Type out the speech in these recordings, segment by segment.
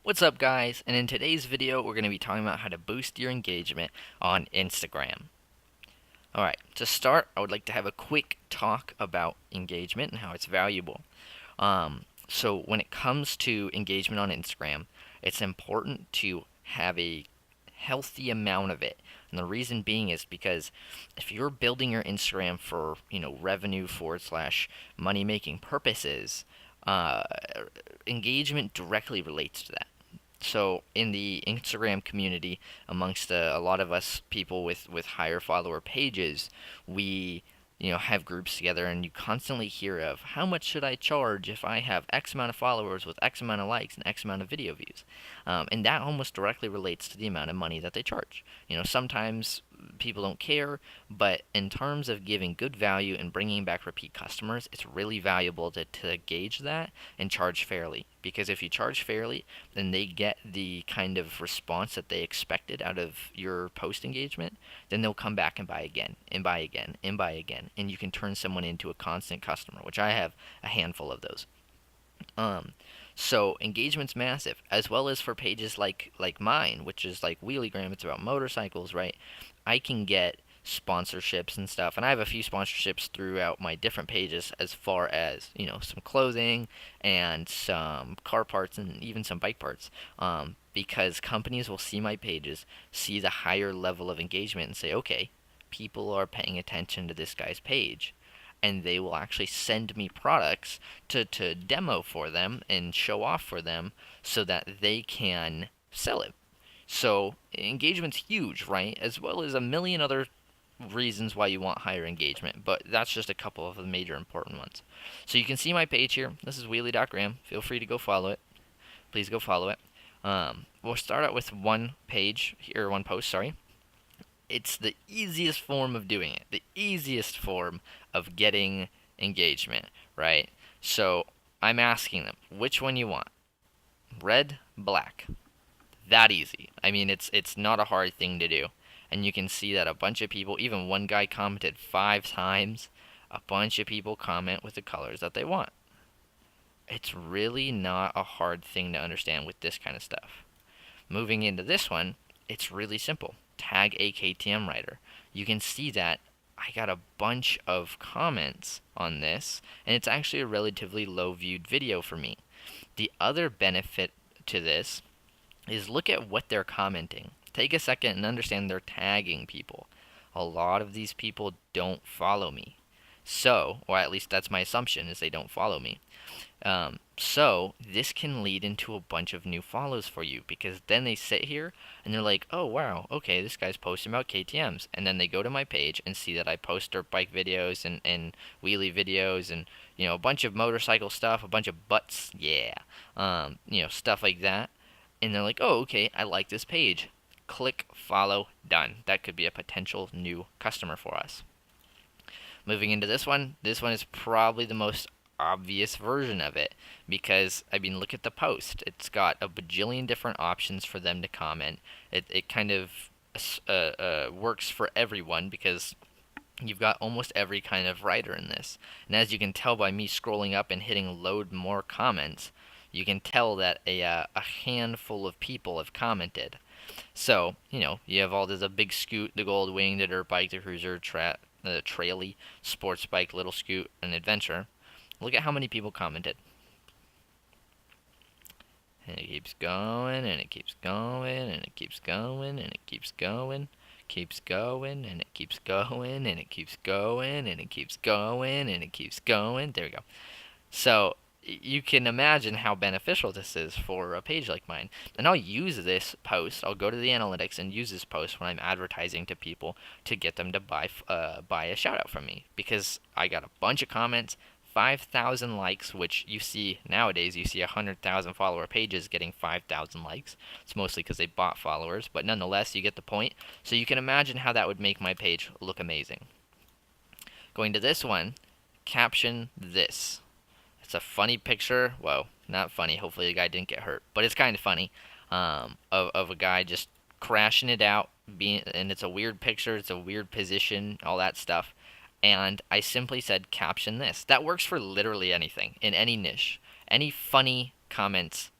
What's up, guys? And in today's video, we're going to be talking about how to boost your engagement on Instagram. Alright, to start, I would like to have a quick talk about engagement and how it's valuable. So when it comes to engagement on Instagram, it's important to have a healthy amount of it. And the reason being is because if you're building your Instagram for, revenue forward slash money making purposes, uh, engagement directly relates to that. So in the Instagram community, amongst a lot of us people with higher follower pages, we have groups together, and you constantly hear of how much should I charge if I have X amount of followers with X amount of likes and X amount of video views, and that almost directly relates to the amount of money that they charge. Sometimes people don't care, but in terms of giving good value and bringing back repeat customers, it's really valuable to gauge that and charge fairly. Because if you charge fairly, then they get the kind of response that they expected out of your post engagement, then they'll come back and buy again and buy again and buy again, and you can turn someone into a constant customer, which I have a handful of those. Um, so engagement's massive, as well as for pages like mine, which is like Wheeliegram. It's about motorcycles, right? I can get sponsorships and stuff, and I have a few sponsorships throughout my different pages, as far as some clothing and some car parts and even some bike parts. Because companies will see my pages, see the higher level of engagement, and say, okay, people are paying attention to this guy's page, and they will actually send me products to demo for them and show off for them so that they can sell it. So engagement's huge, right? As well as a million other reasons why you want higher engagement, but that's just a couple of the major important ones. So you can see my page here. This is wheelie.gram. Feel free to go follow it. Please go follow it. We'll start out with one page here, one post, sorry. It's the easiest form of doing it, the easiest form of getting engagement, right? So I'm asking them which one you want, red, black. That easy. I mean, it's not a hard thing to do, and you can see that a bunch of people, even one guy commented 5 times. A bunch of people comment with the colors that they want. It's really not a hard thing to understand with this kind of stuff. Moving into this one, it's really simple. Tag a KTM rider. You can see that I got a bunch of comments on this, and it's actually a relatively low viewed video for me. The other benefit to this is look at what they're commenting. Take a second and understand they're tagging people. A lot of these people don't follow me. So, or at least that's my assumption, is they don't follow me. So this can lead into a bunch of new follows for you, because then they sit here and they're like, oh wow, okay, this guy's posting about KTM's, and then they go to my page and see that I post dirt bike videos and wheelie videos and a bunch of motorcycle stuff, a bunch of butts, yeah, stuff like that, and they're like, oh okay, I like this page. Click follow, done. That could be a potential new customer for us. Moving into this one is probably the most obvious version of it, because I mean, look at the post. It's got a bajillion different options for them to comment. It kind of works for everyone, because you've got almost every kind of writer in this. And as you can tell by me scrolling up and hitting load more comments, you can tell that a handful of people have commented. So, you have all this: a big scoot, the gold wing, the dirt bike, the cruiser, the traily, sports bike, little scoot, and adventure. Look at how many people commented. And it keeps going, and it keeps going, and it keeps going, and it keeps going, keeps going, and it keeps going, and it keeps going, and it keeps going, and it keeps going. There we go. So you can imagine how beneficial this is for a page like mine. And I'll use this post. I'll go to the analytics and use this post when I'm advertising to people to get them to buy a shout out from me, because I got a bunch of comments, 5,000 likes, which you see nowadays. You see 100,000 follower pages getting 5,000 likes. It's mostly because they bought followers, but nonetheless, you get the point. So you can imagine how that would make my page look amazing. Going to this one, caption this. It's a funny picture. Whoa, not funny. Hopefully the guy didn't get hurt, but it's kind of funny. Of a guy just crashing it out, and it's a weird picture. It's a weird position, all that stuff. And I simply said, caption this. That works for literally anything in any niche. Any funny comments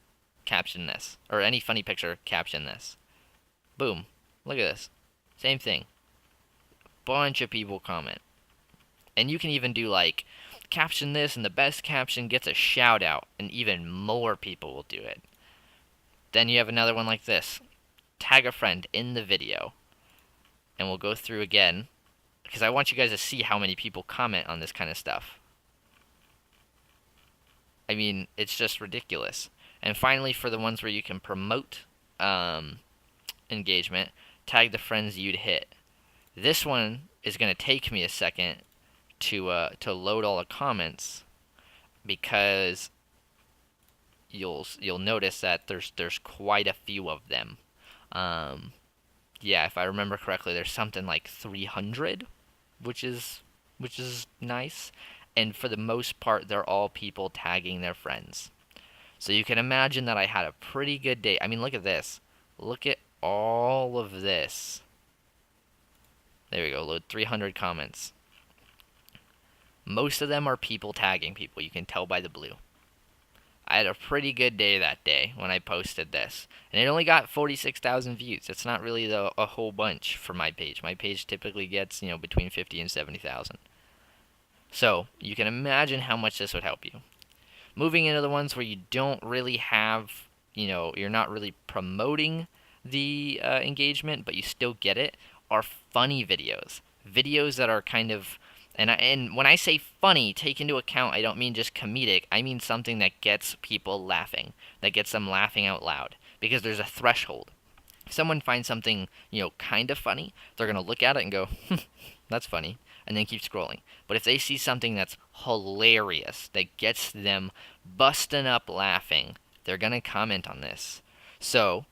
caption this. Or any funny picture, caption this. Boom. Look at this. Same thing. Bunch of people comment. And you can even do like, caption this and the best caption gets a shout out, and even more people will do it. Then you have another one like this. Tag a friend in the video. And we'll go through again, because I want you guys to see how many people comment on this kind of stuff. I mean, it's just ridiculous. And finally, for the ones where you can promote engagement, tag the friends you'd hit. This one is going to take me a second to load all the comments, because you'll notice that there's quite a few of them. Yeah, if I remember correctly, there's something like 300, which is nice. And for the most part, they're all people tagging their friends. So you can imagine that I had a pretty good day. I mean, look at this. Look at all of this. There we go, load 300 comments. Most of them are people tagging people. You can tell by the blue. I had a pretty good day that day when I posted this. And it only got 46,000 views. It's not really a whole bunch for my page. My page typically gets, between 50 and 70,000. So, you can imagine how much this would help you. Moving into the ones where you don't really have, you're not really promoting the engagement, but you still get it, are funny videos. Videos that are kind of, and when I say funny, take into account, I don't mean just comedic. I mean something that gets people laughing, that gets them laughing out loud, because there's a threshold. If someone finds something, kind of funny, they're going to look at it and go, that's funny, and then keep scrolling. But if they see something that's hilarious, that gets them busting up laughing, they're going to comment on this. So,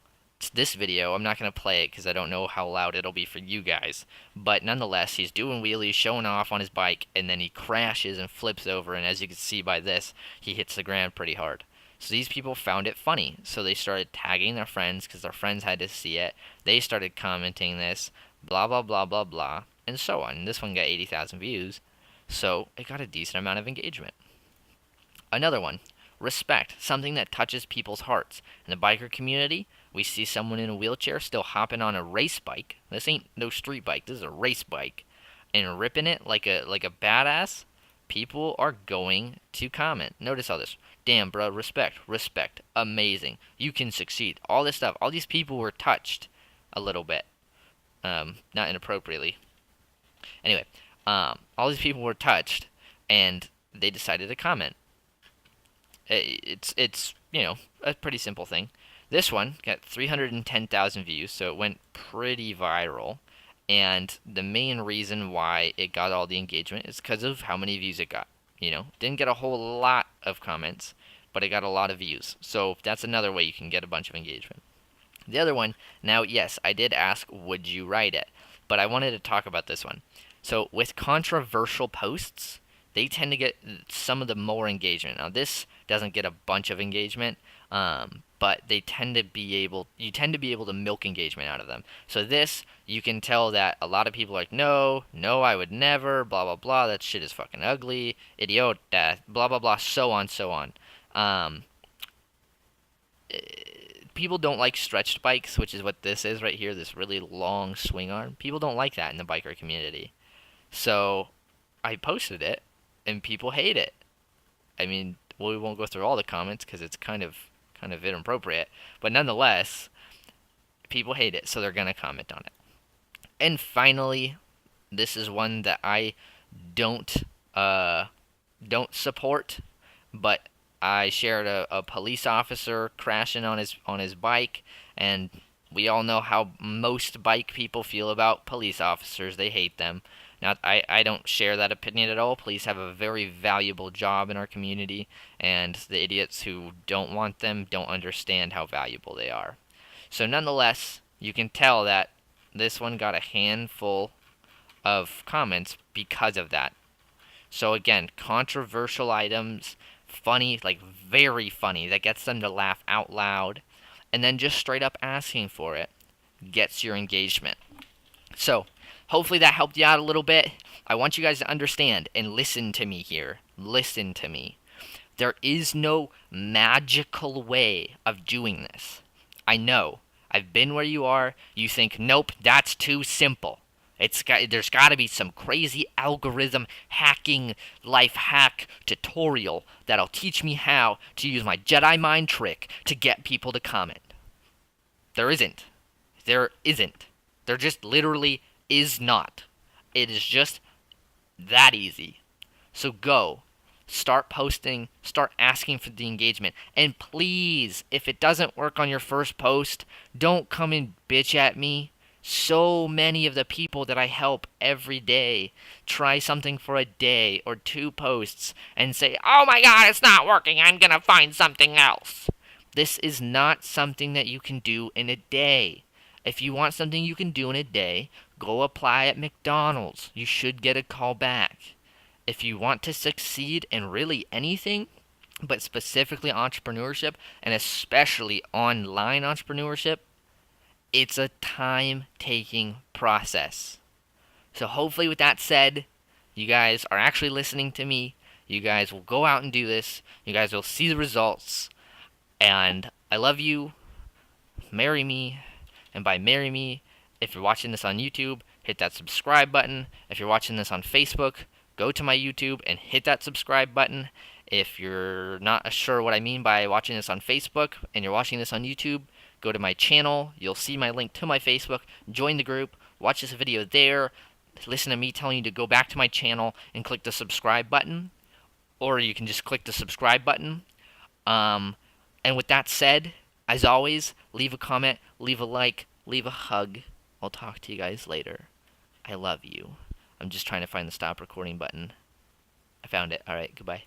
this video, I'm not going to play it because I don't know how loud it'll be for you guys. But nonetheless, he's doing wheelies, showing off on his bike, and then he crashes and flips over, and as you can see by this, he hits the ground pretty hard. So these people found it funny, so they started tagging their friends because their friends had to see it. They started commenting this, blah, blah, blah, blah, blah, and so on. This one got 80,000 views, so it got a decent amount of engagement. Another one, respect, something that touches people's hearts. In the biker community, we see someone in a wheelchair still hopping on a race bike. This ain't no street bike, this is a race bike, and ripping it like a badass. People are going to comment. Notice all this. Damn, bro, respect, amazing, you can succeed. All this stuff. All these people were touched a little bit. Not inappropriately. Anyway, all these people were touched, and they decided to comment. It's a pretty simple thing. This one got 310,000 views, so it went pretty viral. And the main reason why it got all the engagement is because of how many views it got. Didn't get a whole lot of comments, but it got a lot of views. So that's another way you can get a bunch of engagement. The other one, now yes, I did ask, would you write it? But I wanted to talk about this one. So with controversial posts, they tend to get some of the more engagement. Now this doesn't get a bunch of engagement, but you tend to be able to milk engagement out of them. So this, you can tell that a lot of people are like, no, I would never, blah, blah, blah, that shit is fucking ugly, idiota, blah, blah, blah, so on. People don't like stretched bikes, which is what this is right here, this really long swing arm. People don't like that in the biker community. So I posted it, and people hate it. I mean, we won't go through all the comments because it's kind of inappropriate, but nonetheless, people hate it, so they're gonna comment on it. And finally, this is one that I don't support, but I shared a police officer crashing on his bike, and we all know how most bike people feel about police officers. They hate them. Now, I don't share that opinion at all. Police have a very valuable job in our community, and the idiots who don't want them don't understand how valuable they are. So nonetheless, you can tell that this one got a handful of comments because of that. So again, controversial items, funny, like very funny, that gets them to laugh out loud, and then just straight up asking for it gets your engagement. So, hopefully that helped you out a little bit. I want you guys to understand and listen to me here. Listen to me. There is no magical way of doing this. I know. I've been where you are. You think, nope, that's too simple. There's got to be some crazy algorithm hacking life hack tutorial that'll teach me how to use my Jedi mind trick to get people to comment. There isn't. There isn't. There just literally is not. It is just that easy. So go. Start posting, start asking for the engagement. And please, if it doesn't work on your first post, don't come and bitch at me. So many of the people that I help every day try something for a day or 2 posts and say, oh my god, it's not working, I'm gonna find something else. This is not something that you can do in a day. If you want something you can do in a day, go apply at McDonald's. You should get a call back. If you want to succeed in really anything, but specifically entrepreneurship, and especially online entrepreneurship, it's a time-taking process. So hopefully with that said, you guys are actually listening to me. You guys will go out and do this. You guys will see the results. And I love you. Marry me. And by marry me, if you're watching this on YouTube, hit that subscribe button. If you're watching this on Facebook, go to my YouTube and hit that subscribe button. If you're not sure what I mean by watching this on Facebook and you're watching this on YouTube, go to my channel. You'll see my link to my Facebook. Join the group. Watch this video there. Listen to me telling you to go back to my channel and click the subscribe button. Or you can just click the subscribe button. And with that said, as always, leave a comment, leave a like, leave a hug. I'll talk to you guys later. I love you. I'm just trying to find the stop recording button. I found it. Alright, goodbye.